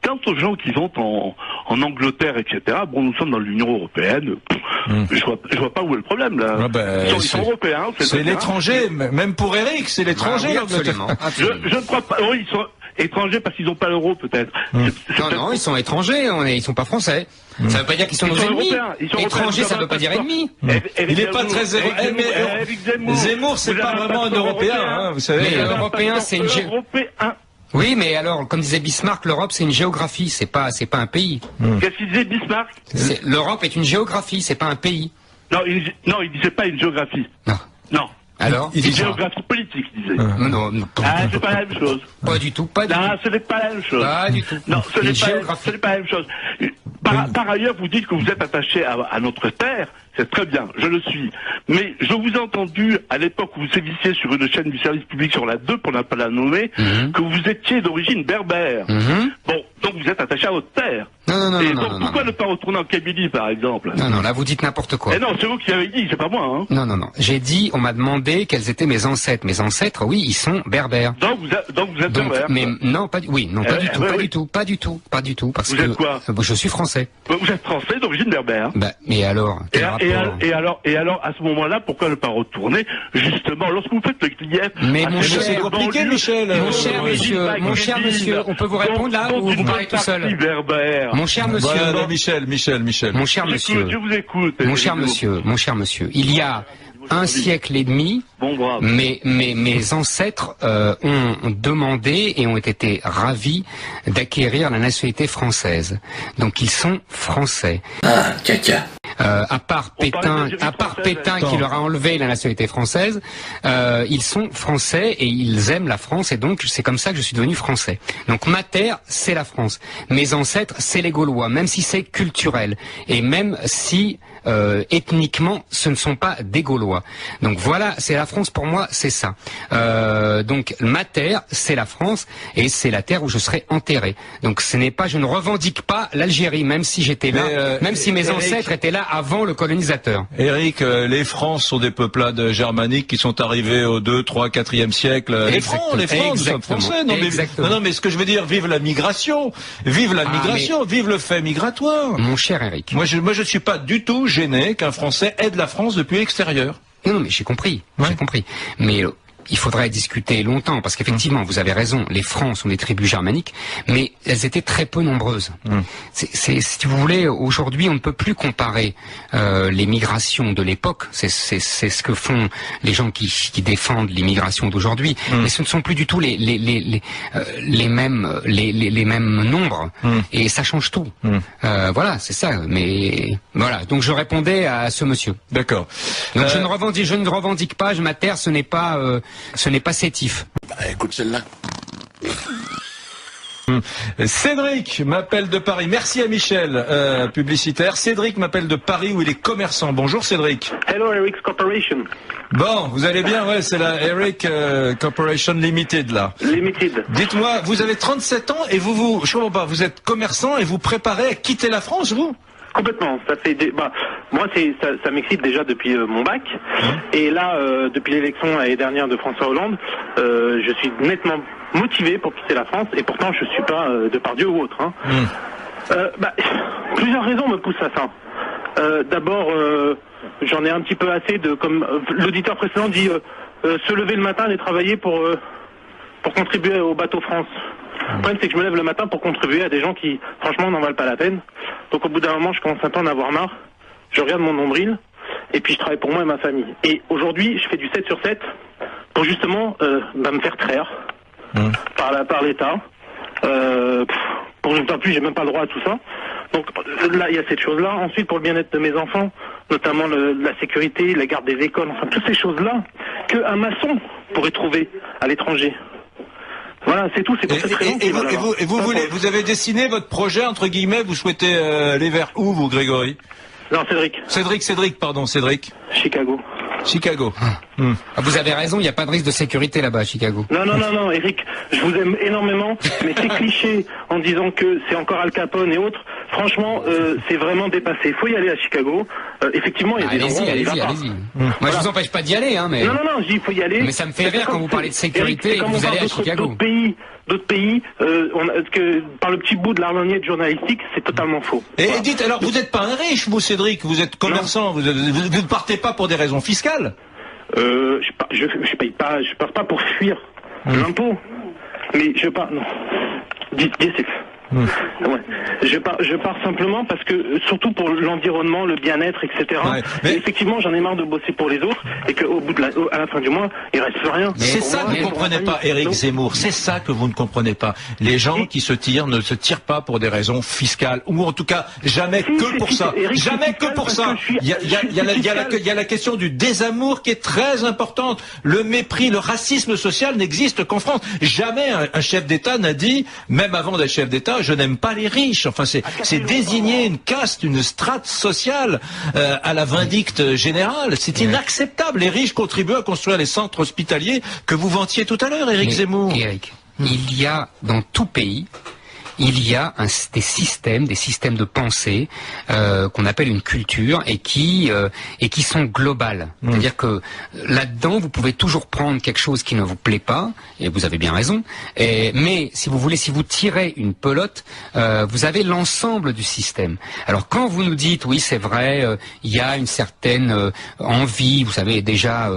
quant aux gens qui vont en Angleterre, etc., bon, nous sommes dans l'Union européenne, je vois pas où est le problème, là. Ah ben, ils sont européens. C'est l'étranger, même pour Eric, c'est l'étranger, oui, l'Angleterre. Je ne crois pas, oui, ils sont étrangers parce qu'ils n'ont pas l'euro, peut-être. Non, ils sont étrangers, ils sont pas français. Ça veut pas dire qu'ils sont nos ennemis. Étrangers, ça veut pas dire ennemis. Il n'est pas très Zemmour, c'est pas vraiment un Européen, hein, vous savez. Mais l'Européen, c'est une Oui, mais alors, comme disait Bismarck, l'Europe, c'est une géographie, c'est pas un pays. Qu'est-ce qu'il disait Bismarck? L'Europe est une géographie, c'est pas un pays. Non, il disait pas une géographie. Non. Alors, il dit géographie politique, il disait. Non. C'est pas la même chose. Pas du tout, pas du tout. Non, ce n'est pas la même chose. Pas du tout. Non, ce n'est pas la même chose. Par ailleurs, vous dites que vous êtes attaché à notre terre. C'est très bien, je le suis. Mais je vous ai entendu, à l'époque où vous sévissiez sur une chaîne du service public sur la 2, pour ne pas la nommer, que vous étiez d'origine berbère. Bon, donc vous êtes attaché à votre terre. Non. Et donc pourquoi ne pas retourner en Kabylie, par exemple? Non, là vous dites n'importe quoi. Eh non, c'est vous qui avez dit, c'est pas moi, hein. Non. J'ai dit, on m'a demandé quels étaient mes ancêtres. Mes ancêtres, oui, ils sont berbères. Donc vous êtes berbère. Mais non, pas du tout, pas du tout. Parce vous que êtes quoi? Je suis français. Vous êtes français d'origine berbère. Mais alors, et alors, à ce moment-là, pourquoi ne pas retourner, justement, lorsque vous faites le Kiev... Mais mon cher, c'est compliqué, Michel. Mon cher monsieur, on peut vous répondre là, ou vous parlez tout seul? Mon cher monsieur. Voilà, Michel. Mon cher monsieur. Je vous écoute. Mon cher monsieur, il y a un siècle et demi, mes ancêtres ont demandé et ont été ravis d'acquérir la nationalité française. Donc ils sont français. Ah, caca. À part Pétain qui leur a enlevé la nationalité française, ils sont français et ils aiment la France et donc c'est comme ça que je suis devenu français. Donc ma terre, c'est la France. Mes ancêtres, c'est les Gaulois, même si c'est culturel et même si ethniquement, ce ne sont pas des Gaulois. Donc voilà, c'est la France pour moi, c'est ça. Donc ma terre, c'est la France et c'est la terre où je serai enterré. Donc ce n'est pas, je ne revendique pas l'Algérie, même si j'étais là, même si mes ancêtres étaient là avant le colonisateur. Eric, les Francs sont des peuplades germaniques qui sont arrivés au 2, 3, 4e siècle. Les Francs, nous sommes français. Non, mais ce que je veux dire, vive la migration, vive le fait migratoire. Mon cher Eric. Moi, je ne suis pas du tout gêné qu'un Français aide la France depuis l'extérieur. Non, mais j'ai compris. Mais il faudrait discuter longtemps, parce qu'effectivement, vous avez raison, les Francs sont des tribus germaniques, mais elles étaient très peu nombreuses. Si vous voulez, aujourd'hui, on ne peut plus comparer les migrations de l'époque, c'est ce que font les gens qui défendent les migrations d'aujourd'hui, mais ce ne sont plus du tout les mêmes nombres, et ça change tout. Voilà, c'est ça, mais voilà, donc je répondais à ce monsieur. D'accord. Donc je ne revendique pas, ma terre, ce n'est pas sétif. Écoute celle-là. Cédric m'appelle de Paris. Merci à Michel, publicitaire. Cédric m'appelle de Paris où il est commerçant. Bonjour Cédric. Hello Eric's Corporation. Bon, vous allez bien, ouais, c'est la Eric Corporation Limited là. Limited. Dites-moi, vous avez 37 ans et je comprends pas, vous êtes commerçant et vous préparez à quitter la France, vous? Complètement. Ça fait moi ça m'excite déjà depuis mon bac. Et là depuis l'élection l'année dernière de François Hollande, je suis nettement motivé pour quitter la France et pourtant je suis pas Depardieu ou autre. Plusieurs raisons me poussent à ça. D'abord j'en ai un petit peu assez de, comme l'auditeur précédent dit, se lever le matin et travailler pour contribuer au bateau France. Le problème, c'est que je me lève le matin pour contribuer à des gens qui, franchement, n'en valent pas la peine. Donc, au bout d'un moment, je commence un peu à en avoir marre. Je regarde mon nombril, et puis je travaille pour moi et ma famille. Et aujourd'hui, je fais du 7 sur 7 pour justement me faire traire par l'État. Pour une fois plus, j'ai même pas le droit à tout ça. Donc là, il y a cette chose-là. Ensuite, pour le bien-être de mes enfants, notamment la sécurité, la garde des écoles, enfin, toutes ces choses-là qu'un maçon pourrait trouver à l'étranger. Voilà, c'est tout, c'est pour cette raison. Et vous avez dessiné votre projet, entre guillemets, vous souhaitez aller vers où, vous, Grégory? Non, Cédric. Cédric. Chicago. Vous avez raison, il n'y a pas de risque de sécurité là-bas à Chicago. Non, Eric, je vous aime énormément, mais ces clichés en disant que c'est encore Al Capone et autres, franchement, c'est vraiment dépassé. Il faut y aller à Chicago. Effectivement, il y a des endroits où on y va pas. Allez-y. Moi, je vous empêche pas d'y aller, hein, mais... Non, je dis, il faut y aller. Mais ça me fait rire quand vous parlez de sécurité et que vous allez à Chicago. D'autres pays, par le petit bout de l'arloniette journalistique, c'est totalement faux. Et dites, alors, vous n'êtes pas un riche, vous, Cédric, vous êtes commerçant, vous ne partez pas pour des raisons fiscales? Je paye pas, je pars pas pour fuir l'impôt. Mais je pars, non. Ouais. Je pars simplement parce que, surtout pour l'environnement, le bien-être, etc. Ouais, mais... Effectivement, j'en ai marre de bosser pour les autres et qu'au bout à la fin du mois, il reste rien. C'est ça que vous ne comprenez pas, Éric Zemmour. C'est ça que vous ne comprenez pas. Les gens qui se tirent ne se tirent pas pour des raisons fiscales, ou en tout cas jamais que pour ça. Jamais que pour ça. Il y a la question du désamour qui est très importante. Le mépris, le racisme social n'existe qu'en France. Jamais un chef d'État n'a dit, même avant d'être chef d'État, je n'aime pas les riches. Enfin, c'est désigner une caste, une strate sociale à la vindicte générale. C'est inacceptable. Les riches contribuent à construire les centres hospitaliers que vous vantiez tout à l'heure, Éric Zemmour. Éric, il y a dans tout pays, il y a des systèmes de pensée qu'on appelle une culture et qui sont globales. C'est-à-dire que là-dedans, vous pouvez toujours prendre quelque chose qui ne vous plaît pas, et vous avez bien raison. Mais si vous voulez, si vous tirez une pelote, vous avez l'ensemble du système. Alors quand vous nous dites, oui, c'est vrai, il y a une certaine envie, vous savez déjà,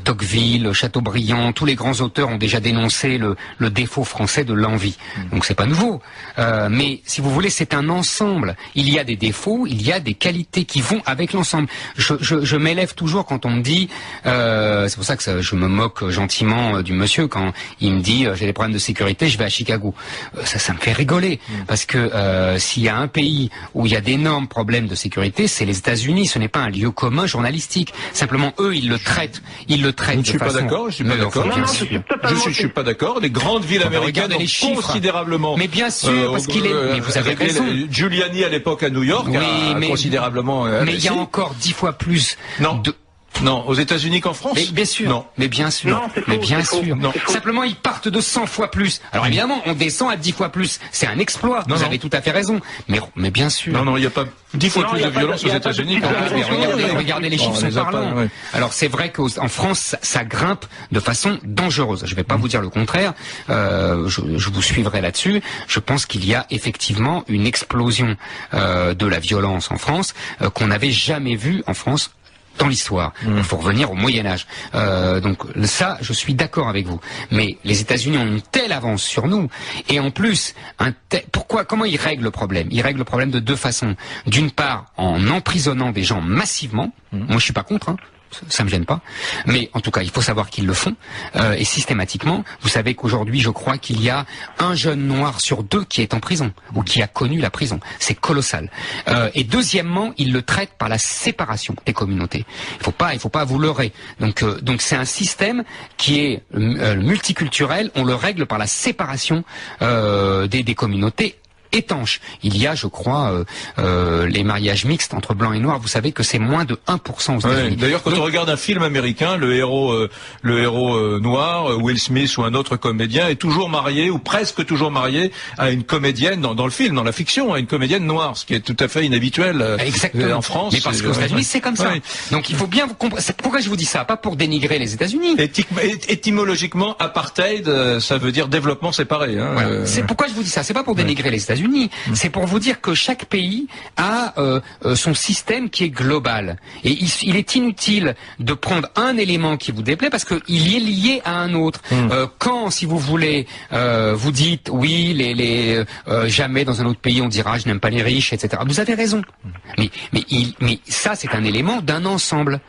Tocqueville, Chateaubriand, tous les grands auteurs ont déjà dénoncé le défaut français de l'envie. Donc c'est pas nouveau. Mais si vous voulez, c'est un ensemble. Il y a des défauts, il y a des qualités qui vont avec l'ensemble. Je m'élève toujours quand on me dit, c'est pour ça que je me moque gentiment du monsieur quand il me dit j'ai des problèmes de sécurité, je vais à Chicago. Ça me fait rigoler parce que s'il y a un pays où il y a d'énormes problèmes de sécurité, c'est les États-Unis. Ce n'est pas un lieu commun journalistique. Simplement, eux, ils le traitent. Je ne suis pas d'accord. Je suis pas d'accord. Les grandes villes américaines ont considérablement. Mais bien sûr, parce qu'il est. Mais vous avez raison. Giuliani à l'époque à New York a considérablement. Mais il y a encore 10 fois plus. Non, aux États-Unis qu'en France. Mais bien sûr. Non. Mais bien sûr. Non, mais bien sûr. Non. Simplement, ils partent de 100 fois plus. Alors évidemment, on descend à 10 fois plus. C'est un exploit. Vous avez tout à fait raison. Mais bien sûr. Non, il n'y a pas 10 fois plus de violence aux États-Unis. Regardez, les chiffres sont parlants. Alors c'est vrai qu'en France, ça grimpe de façon dangereuse. Je ne vais pas vous dire le contraire. Je vous suivrai là-dessus. Je pense qu'il y a effectivement une explosion de la violence en France qu'on n'avait jamais vue en France dans l'histoire. Il faut revenir au Moyen-Âge. Donc ça, je suis d'accord avec vous. Mais les États-Unis ont une telle avance sur nous. Et en plus, comment ils règlent le problème? Ils règlent le problème de deux façons. D'une part, en emprisonnant des gens massivement. Moi, je suis pas contre, ça me gêne pas, mais en tout cas il faut savoir qu'ils le font et systématiquement. Vous savez qu'aujourd'hui je crois qu'il y a un jeune noir sur 2 qui est en prison ou qui a connu la prison. C'est colossal. Et deuxièmement, ils le traitent par la séparation des communautés. Il faut pas vous leurrer. Donc c'est un système qui est multiculturel. On le règle par la séparation des communautés étanche. Il y a, je crois, les mariages mixtes entre blancs et noirs. Vous savez que c'est moins de 1% aux États-Unis. D'ailleurs, quand on regarde un film américain, le héros noir, Will Smith ou un autre comédien est toujours marié ou presque toujours marié à une comédienne dans le film, dans la fiction, à une comédienne noire, ce qui est tout à fait inhabituel en France. Mais parce qu'aux États-Unis, c'est comme ça. Donc il faut bien vous comprendre. Pourquoi je vous dis ça? Pas pour dénigrer les États-Unis. Étymologiquement, apartheid, ça veut dire développement séparé. Voilà. C'est pourquoi je vous dis ça. C'est pas pour dénigrer les États-Unis. C'est pour vous dire que chaque pays a son système qui est global. Et il est inutile de prendre un élément qui vous déplaît parce qu'il est lié à un autre. Quand, si vous voulez, vous dites oui, jamais dans un autre pays on dira je n'aime pas les riches, etc. Vous avez raison. Mais ça c'est un élément d'un ensemble.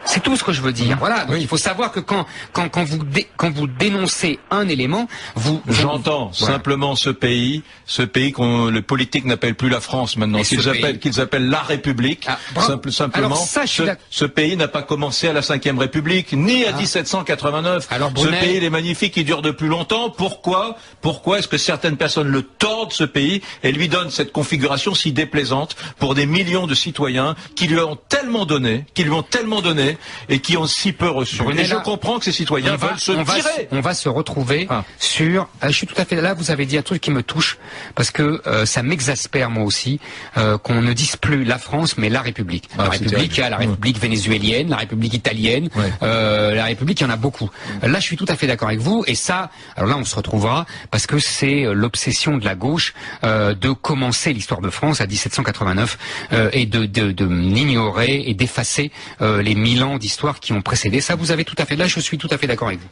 C'est tout ce que je veux dire. Voilà. Donc il faut savoir que quand vous dénoncez un élément, J'entends simplement ce pays qu'on le politique n'appelle plus la France maintenant, qu'ils appellent la République. Simplement. Alors ça, ce pays n'a pas commencé à la 5e République ni à 1789. Alors Brunel, ce pays il est magnifique, il dure depuis longtemps. Pourquoi est-ce que certaines personnes le tordent ce pays et lui donnent cette configuration si déplaisante pour des millions de citoyens qui lui ont tellement donné donné et qui ont si peu reçu. Et je comprends que ces citoyens veulent se tirer. On va se retrouver sur... je suis tout à fait là, vous avez dit un truc qui me touche, parce que ça m'exaspère moi aussi, qu'on ne dise plus la France, mais la République. La République, il y a la République vénézuélienne, la République italienne, la République, il y en a beaucoup. Là, je suis tout à fait d'accord avec vous, et ça, alors là, on se retrouvera, parce que c'est l'obsession de la gauche de commencer l'histoire de France à 1789 et de ignorer et d'effacer les 1000 ans d'histoire qui ont précédé. Ça, vous avez tout à fait, là, je suis tout à fait d'accord avec vous.